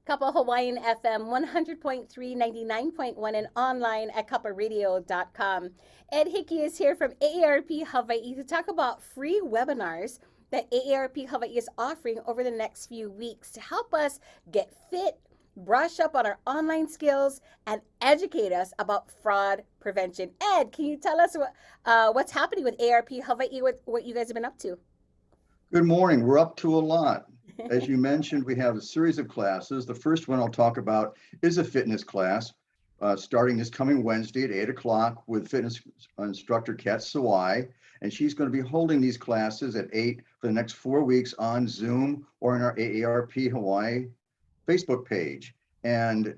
Kappa Hawaiian FM 100.3, 99.1, and online at kapparadio.com. Ed Hickey is here from AARP Hawaii to talk about free webinars that AARP Hawaii is offering over the next few weeks to help us get fit, brush up on our online skills, and educate us about fraud prevention. Ed, can you tell us what's happening with AARP Hawaii, what you guys have been up to? Good morning. We're up to a lot. As you mentioned, we have a series of classes. The first one I'll talk about is a fitness class starting this coming Wednesday at 8 o'clock with fitness instructor Kat Sawai. And she's going to be holding these classes at 8 for the next 4 weeks on Zoom or in our AARP Hawaii Facebook page. And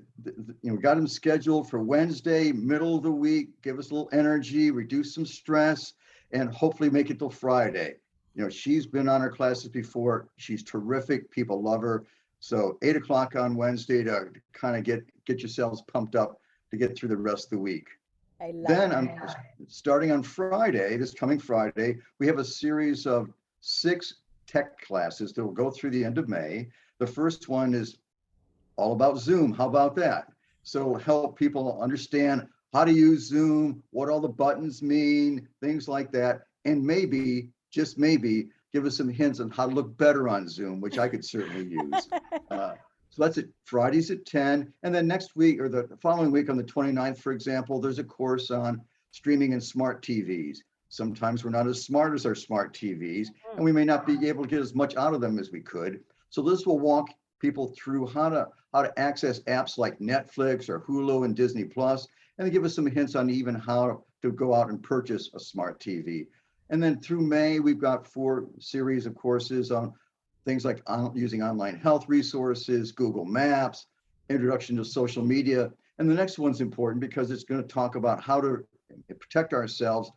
we got them scheduled for Wednesday, middle of the week, give us a little energy, reduce some stress, and hopefully make it till Friday. She's been on her classes before. She's terrific. People love her. So 8 o'clock on Wednesday to kind of get yourselves pumped up to get through the rest of the week. Then I'm starting on Friday, this coming Friday, we have a series of 6 tech classes that will go through the end of May. The first one is all about Zoom. How about that? So it'll help people understand how to use Zoom, what all the buttons mean, things like that. And maybe, just maybe, give us some hints on how to look better on Zoom, which I could certainly use. So that's it. Fridays at 10. And then next week or the following week on the 29th, for example, there's a course on streaming and smart TVs. Sometimes we're not as smart as our smart TVs, and we may not be able to get as much out of them as we could. So this will walk people through how to access apps like Netflix or Hulu and Disney Plus, and give us some hints on even how to go out and purchase a smart TV. And then through May, we've got 4 series of courses on things like using online health resources, Google Maps, introduction to social media. And the next one's important because it's going to talk about how to protect ourselves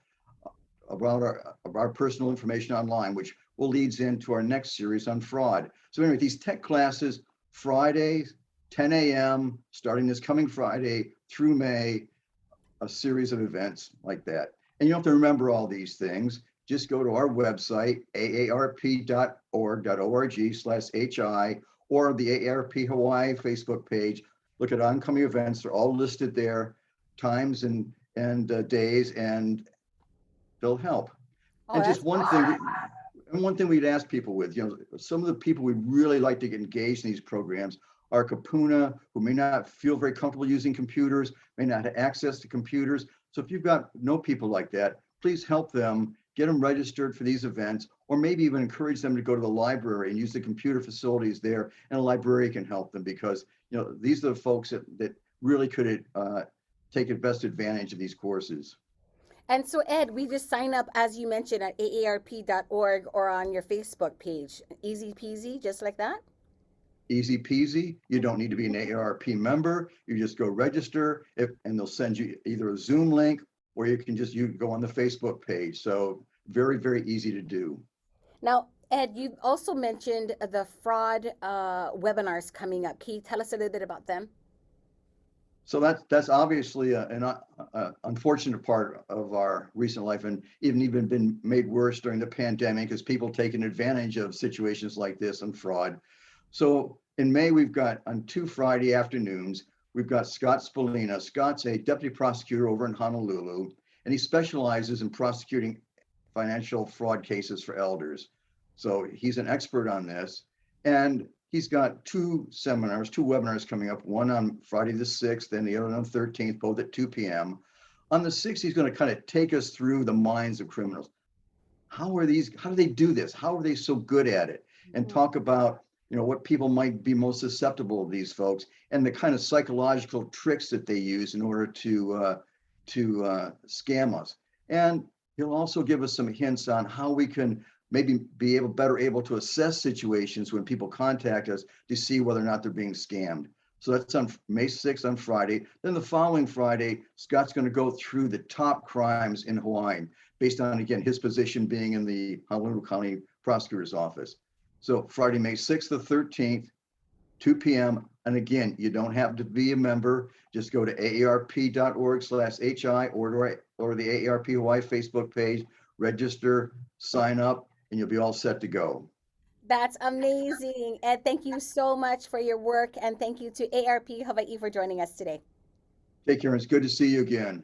about our personal information online, which will leads into our next series on fraud. So anyway, these tech classes, Friday, 10 a.m., starting this coming Friday through May, a series of events like that. And you don't have to remember all these things. Just go to our website, aarp.org/hi, or the AARP Hawaii Facebook page. Look at oncoming events. They're all listed there, times and days, and they'll help. And just one thing, we'd ask people with, some of the people we'd really like to get engaged in these programs are kapuna, who may not feel very comfortable using computers, may not have access to computers. So if you've got no people like that, please help them, get them registered for these events, or maybe even encourage them to go to the library and use the computer facilities there, and a librarian can help them because these are the folks that really could take the best advantage of these courses. And so, Ed, we just sign up, as you mentioned, at aarp.org or on your Facebook page. Easy peasy, just like that? Easy peasy. You don't need to be an AARP member. You just go register, and they'll send you either a Zoom link, or you can just go on the Facebook page. So very, very easy to do. Now, Ed, you also mentioned the fraud webinars coming up. Can you tell us a little bit about them? So that's obviously an unfortunate part of our recent life, and even been made worse during the pandemic as people taking advantage of situations like this and fraud. So in May, we've got on 2 Friday afternoons, we've got Scott Spallina. Scott's a deputy prosecutor over in Honolulu, and he specializes in prosecuting financial fraud cases for elders. So he's an expert on this. And he's got 2 webinars coming up, one on Friday the 6th and the other on the 13th, both at 2 p.m. On the 6th, he's going to kind of take us through the minds of criminals. How do they do this? How are they so good at it? And talk about what people might be most susceptible to these folks and the kind of psychological tricks that they use in order to scam us. And he'll also give us some hints on how we can maybe be better able to assess situations when people contact us to see whether or not they're being scammed. So that's on May 6th on Friday. Then the following Friday, Scott's going to go through the top crimes in Hawaii based on, again, his position being in the Honolulu County Prosecutor's Office. So Friday, May 6th to 13th, 2 p.m. And again, you don't have to be a member. Just go to aarp.org/hi or the AARP Hawaii Facebook page, register, sign up, and you'll be all set to go. That's amazing. Ed, thank you so much for your work, and thank you to ARP Hawaii for joining us today. Take care. It's good to see you again.